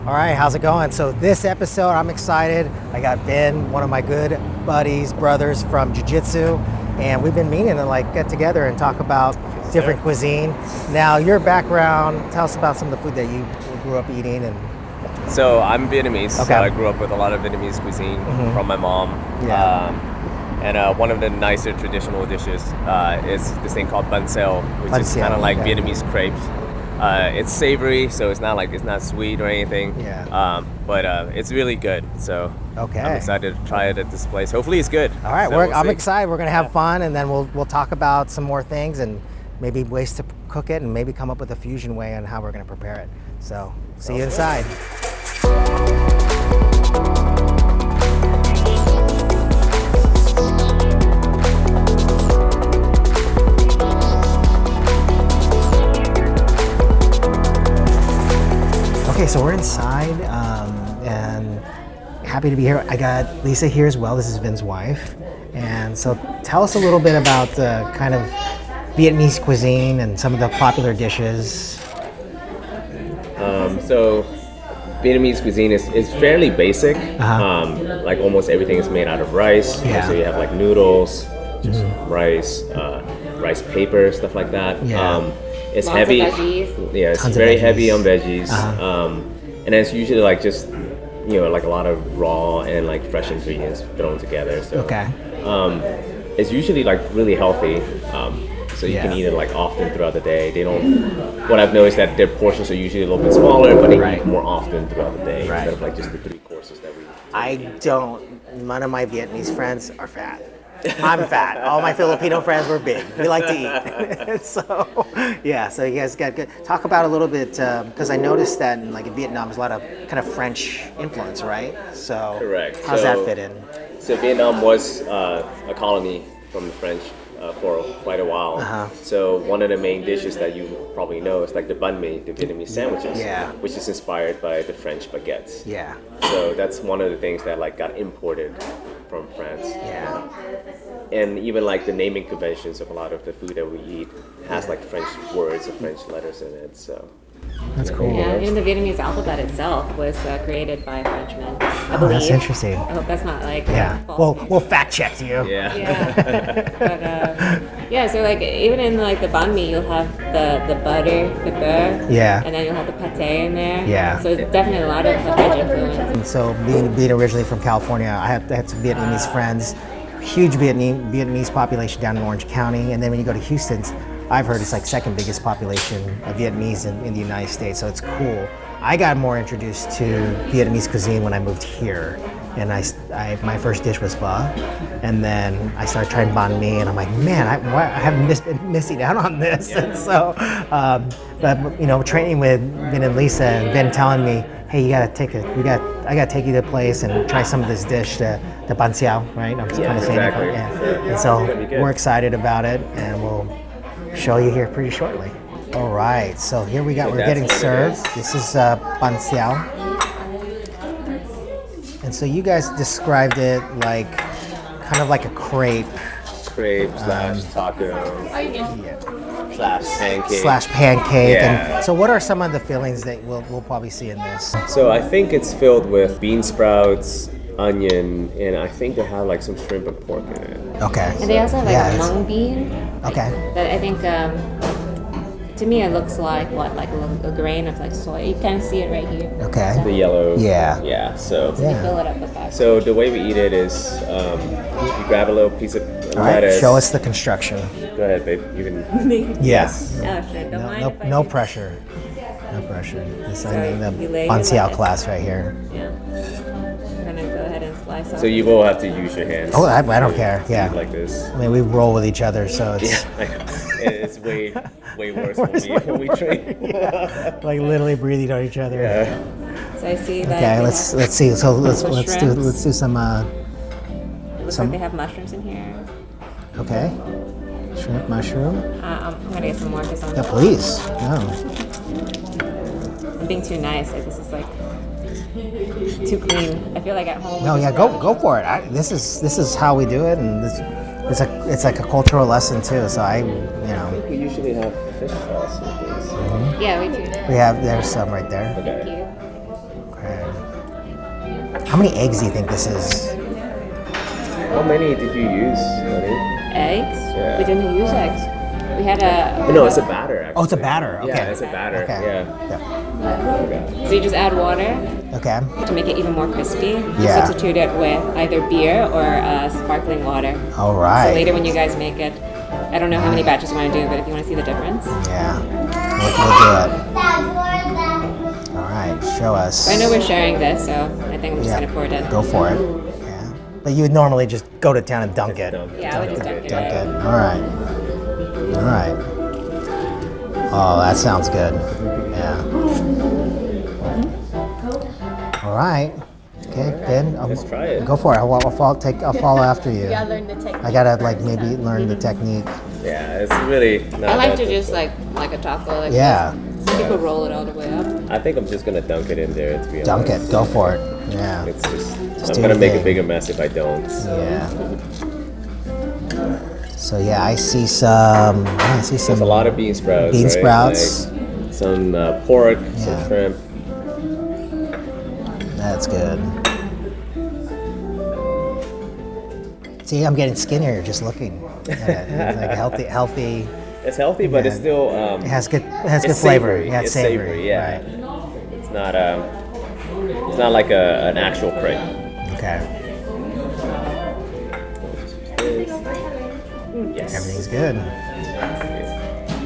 All right, how's it going? So this episode, I'm excited. I got Ben, one of my good buddies, brothers from Jiu-Jitsu, and we've been meaning to like get together and talk about different cuisine. Now, your background, tell us about some of the food that you grew up eating. And So I'm Vietnamese, Okay. so I grew up with a lot of Vietnamese cuisine from my mom. Yeah. And one of the nicer traditional dishes is this thing called Banh Xeo, which Banh is Xeo, kind of like okay. Vietnamese crepes. It's savory, so it's not sweet or anything. Yeah. But it's really good. So Okay. I'm excited to try it at this place. Hopefully it's good. All right, So we'll I'm see. excited. We're gonna have fun, and then we'll talk about some more things and maybe ways to cook it, and maybe come up with a fusion way on how we're gonna prepare it. So see you inside. Okay, so we're inside, and happy to be here. I got Lisa here as well. This is Vin's wife. And so tell us a little bit about the kind of Vietnamese cuisine and some of the popular dishes. So Vietnamese cuisine is fairly basic. Like almost everything is made out of rice. Yeah. So you have like noodles, just rice, rice paper, stuff like that. Yeah. It's Lots heavy. of veggies. Yeah, it's Tons of very veggies. heavy on veggies. And it's usually like just like a lot of raw and like fresh ingredients thrown together. So Okay. it's usually like really healthy. So you can Yeah. eat it like often throughout the day. They don't. What I've noticed that their portions are usually a little bit smaller, but they Right. eat more often throughout the day Right. instead of like just the 3 courses that we. None of my Vietnamese friends are fat. I'm fat. All my Filipino friends were big. We like to eat. So you guys got good. Talk about a little bit, because I noticed that in Vietnam, there's a lot of kind of French influence, right? So Correct. How's So- that fit in? So Vietnam was a colony from the French for quite a while. So one of the main dishes that you probably know is like the banh mi, the Vietnamese sandwiches, Yeah. which is inspired by the French baguettes. Yeah. So that's one of the things that like got imported from France. Yeah. And even like the naming conventions of a lot of the food that we eat has like French words or French letters in it. So That's cool. Yeah, even the Vietnamese alphabet itself was created by Frenchmen, I believe. That's interesting. I hope that's not like Yeah. false. We'll fact check you. yeah. But so like even in like the banh mi, you'll have the butter, the beurre, Yeah. and then you'll have the pate in there. Yeah. So it's definitely a lot of French influence. And so being originally from California, I had some Vietnamese friends. Huge Vietnamese population down in Orange County, and then when you go to Houston, I've heard it's like second biggest population of Vietnamese in the United States. So it's cool. I got more introduced to Vietnamese cuisine when I moved here, and my first dish was pho, and then I started trying banh mi, and I'm like, man, I have been missing out on this. And so, but training with Vin and Lisa, and Vin telling me, hey, I gotta take you to a place and try some of this dish, the Banh Xeo, right? I'm kind of saying exactly. it. Yeah. And so we're excited about it, and we'll show you here pretty shortly. All right, so here we're getting served. This is Banh Xeo. And so you guys described it like kind of like a crepe Crepe slash taco slash pancake. pancake. Yeah. And so what are some of the fillings that we'll probably see in this? So I think it's filled with bean sprouts, onion, and I think they have like some shrimp and pork in it. Okay. And they also have like Yeah, a it's- mung bean. Okay. That I think to me it looks like a grain of like soy. You kind of see it right here. Okay. The yellow. Yeah. Yeah. So. They Yeah. fill it up with that. So the way we eat it is you grab a little piece of All right, lettuce. show us the construction. Go ahead, babe. You can. Yes. Oh, sure. Don't mind if I No do. pressure. No pressure. This is So the you lay Banh your Xeo lettuce. class right here. Yeah. I'm gonna go ahead and slice off. So you will have to use your hands. Oh, I don't care. to Yeah. eat like this. I mean, we roll with each other, so it's It's way worse when we train. like literally breathing on each other. Yeah. So I see that. Okay, they let's have- see. So let's shrimps. do some. It looks like they have mushrooms in here. Okay, shrimp, mushroom. I'm gonna get some more because Yeah, please. No. I'm being too nice. Like this is like too clean. I feel like at home. No, we yeah, just go for it. This is how we do it, and it's like a cultural lesson too. So We usually have fish sauce with this. Yeah, we do. there's some right there. Thank Okay. you. many eggs do you think this is? How many did you use, honey? Eggs? Yeah. We didn't use eggs. We had a. No, it's a batter. Actually. Oh, it's a batter. Okay. Yeah, it's a batter. Okay. Yeah. So you just add water Okay. to make it even more crispy. You Yeah. substitute it with either beer or sparkling water. All So right. later when you guys make it, I don't know how many batches you want to do, but if you want to see the difference. Yeah. We'll do it. All right. Show us. I know we're sharing this, so I think I'm just Yeah. going to pour it in. Go for it. Yeah. But you would normally just go to town and dunk it. Yeah, I would just dunk it. Dunk it. All right. All right. Oh, that sounds good. Yeah. All right. Okay, Ben. Let's try it. Go for it. I'll follow after you. Yeah, learn the technique. I gotta maybe learn the technique. Yeah, it's really not I like that to just difficult. like a taco. Like Yeah. this. Some people roll it all the way up. I think I'm just gonna dunk it in there, to be Dunk honest. it. Go for it. Yeah. It's just Just I'm do gonna your make a thing. bigger mess if I don't. Yeah. So yeah, I see some. There's a lot of bean sprouts. Bean right? sprouts. Like some pork, Yeah. some shrimp. That's good. See, I'm getting skinnier just looking at it. It's like healthy. It's healthy, but it's still It has good it's flavor. savory. Yeah, it's savory. Yeah, Right. it's not like an actual crepe. Okay. Yes. Everything's good.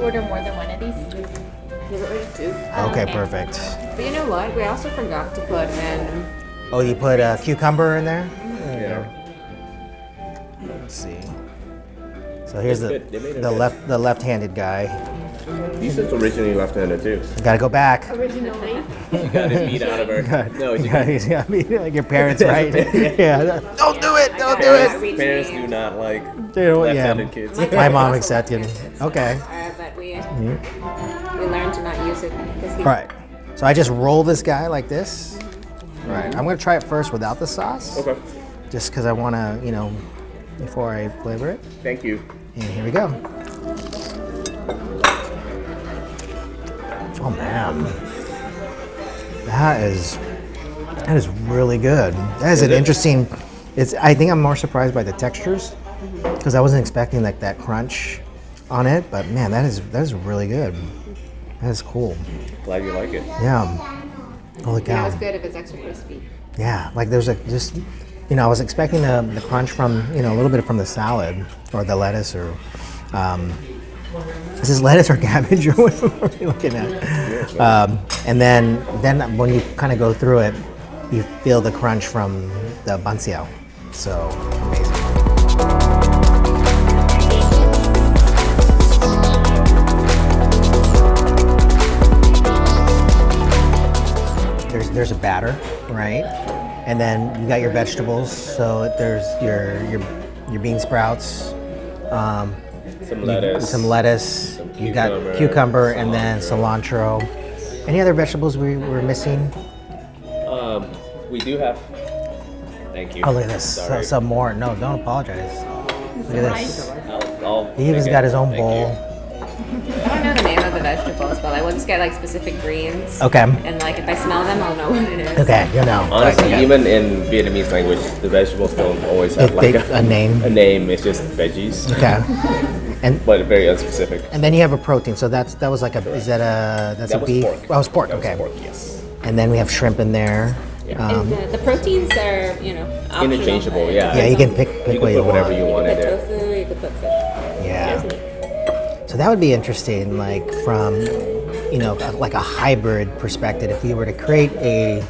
Order more than one of these. Okay, perfect. But you know what? We also forgot to put in. Oh, you put a cucumber in there? Yeah. Let's see. So here's It's good. They made it the good. left-handed guy. These are originally left-handed too. Gotta go back. Originally. You got his meat out of her. No, you got Yeah, I mean, like your parents, right? Yeah. Don't do it. Don't do it. parents do not like You know, left-handed kids. My mom accepted. Okay. But we learned to not use it because All right. So I just roll this guy like this. All right. I'm gonna try it first without the sauce. Okay. Just because I want to, before I flavor it. Thank you. And here we go. Oh man, that is really good. That is an it? interesting. I think I'm more surprised by the textures because I wasn't expecting like that crunch on it. But man, that is really good. That is cool. Glad you like it. Yeah. Holy yeah, cow. it's good if it's extra crispy. Yeah, like there's just, I was expecting the crunch from, a little bit from the salad or the lettuce or, is this lettuce or cabbage or what are we looking at? And then when you kind of go through it, you feel the crunch from the Banh Xeo. So amazing. There's a batter, right? And then you got your vegetables. So there's your bean sprouts, Some lettuce. some lettuce. You got cucumber and then cilantro. Any other vegetables we're missing? We do have. Thank you. Oh, look at this. Sorry. Some more. No, don't apologize. Look at this. I'll He even make it. got his own Thank bowl. you. I don't know the name of the vegetables, but we'll just get like specific greens. Okay. And like if I smell them, I'll know what it is. Okay, Honestly, Okay. even in Vietnamese language, the vegetables don't always have like A name. A name. It's just veggies. Okay. And But very unspecific. and then you have a protein. So that's a That was beef? pork. Oh, it was pork. That Okay. was pork, yes. And then we have shrimp in there. And the proteins are, optional. Interchangeable, yeah. Yeah, you can pick You what can you put whatever want. you You want could in put there. tofu, you could put fish. Yeah. So that would be interesting, like from, like a hybrid perspective. If we were to create a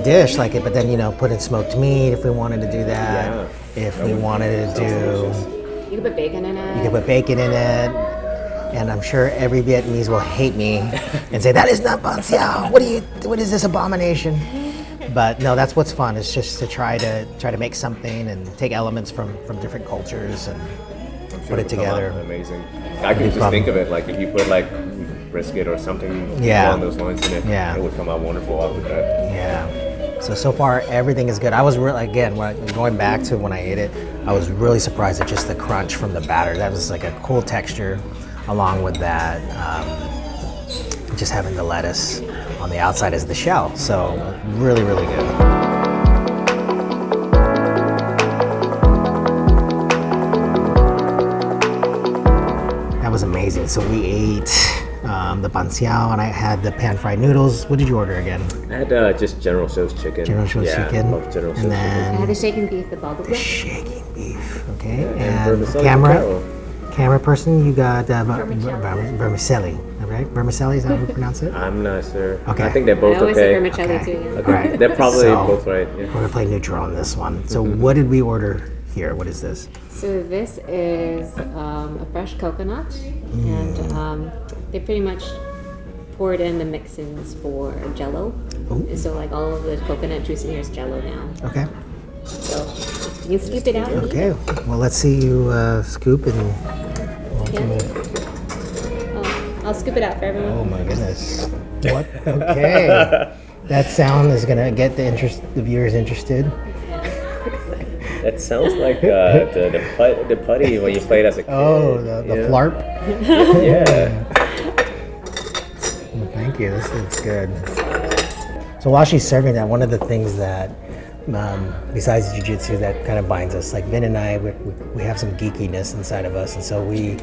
dish like it, but then put in smoked meat if we wanted to do that. Yeah. If we wanted to do, You could put bacon in it. you could put bacon in it. And I'm sure every Vietnamese will hate me and say that is not Banh Xeo. What is this abomination? But no, that's what's fun. It's just to try to make something and take elements from different cultures and put it together. Amazing. I could just fun. think of it like if you put like brisket or something Yeah. along those lines in it, Yeah. it would come out wonderful off of that. Yeah. So far everything is good. I was really going back to when I ate it, I was really surprised at just the crunch from the batter. That was like a cool texture. Along with that, just having the lettuce on the outside is the shell. So really, really good. That was amazing. So we ate the Banh Xeo, and I had the pan-fried noodles. What did you order again? I had just General Tso's chicken. General Tso's chicken. Love General Tso's And I then had the shaken beef, the bulgur. shaking beef. Okay. and And vermicelli camera person, you got vermicelli. Right? Vermicelli, is that how you pronounce it? I'm not sure. Okay. I think they're I both always okay. say vermicelli Okay. too. Yeah. Okay. Right. They're probably So, both right. Yeah. We're gonna play neutral on this one. So what did we order here? What is this? So this is a fresh coconut, and they pretty much poured in the mix-ins for Jello. Ooh. And so like all of the coconut juice in here is Jello now. Okay. So you can scoop it out. And eat Okay. it. Well, let's see you scoop and. Yeah. I'll scoop it out for everyone. Oh my goodness. What? Okay. That sound is gonna get the viewers interested. That sounds like the putty when you played as a kid. Oh, the Yeah. flarp. Yeah. Well, thank you. This looks good. So while she's serving that, one of the things that, besides jiu-jitsu, that kind of binds us, like Vin and I, we have some geekiness inside of us, and so we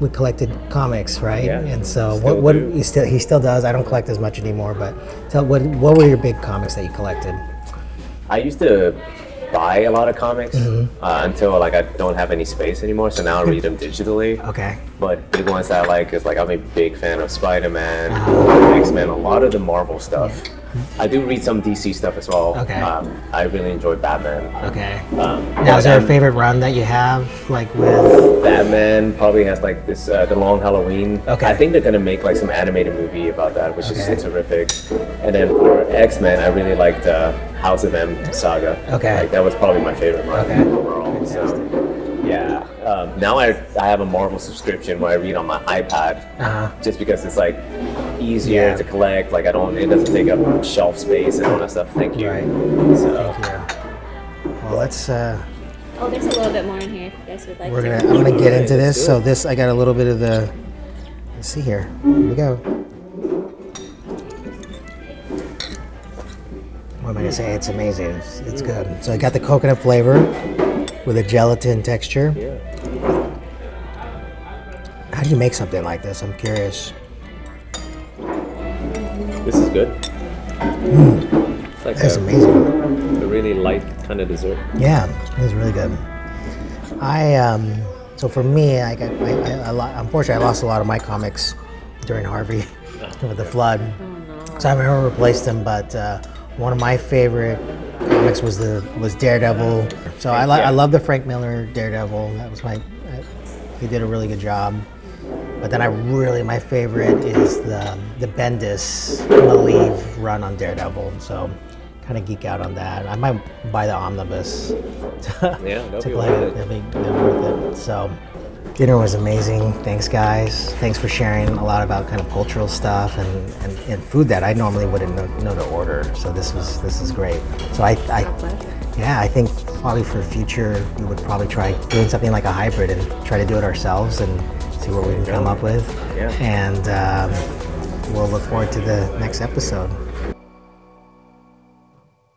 collected comics, right? Yeah, And so still what do. he still does. I don't collect as much anymore, but what were your big comics that you collected? I used to buy a lot of comics until like I don't have any space anymore, so now I read them digitally. Okay. But big ones that I like is like I'm a big fan of Spider-Man, X-Men, a lot of the Marvel stuff. I do read some DC stuff as well. Okay. I really enjoy Batman. Okay. Um, Now, is there a and favorite run that you have, like with? Batman probably has like this the Long Halloween. Okay. I think they're gonna make like some animated movie about that, which is terrific. And then for X-Men, I really liked the House of M saga. Okay. Like that was probably my favorite run Okay. overall. So, yeah. Now I have a Marvel subscription where I read on my iPad, just because it's like easier Yeah. to collect. Like it doesn't take up shelf space and all that stuff. Thank you. Right. So Yeah. Well, let's. Oh, there's a little bit more in here if you guys would like I'm to. gonna get into Let's this. do So this, I got a little bit of the. Let's see here. Here we go. What am I gonna say? It's amazing. It's good. So I got the coconut flavor with a gelatin texture. yeah. How do you make something like this? I'm curious. This is good. It's like That's a amazing. really light kind of dessert. Yeah, it was really good. So for me, unfortunately, I lost a lot of my comics during Harvey with the flood. So I've never replaced them, but one of my favorite comics was Daredevil. So I love the Frank Miller Daredevil. That was he did a really good job. But then my favorite is the Bendis Malieve run on Daredevil. So kind of geek out on that. I might buy the omnibus. Yeah, that'll to be play worth it. it. That'd be worth it. So dinner was amazing. Thanks, guys. Thanks for sharing a lot about kind of cultural stuff and food that I normally wouldn't know to order. So this is great. So I think probably for the future we would probably try doing something like a hybrid and try to do it ourselves and see what we can come up with. Yeah. And we'll look forward to the next episode.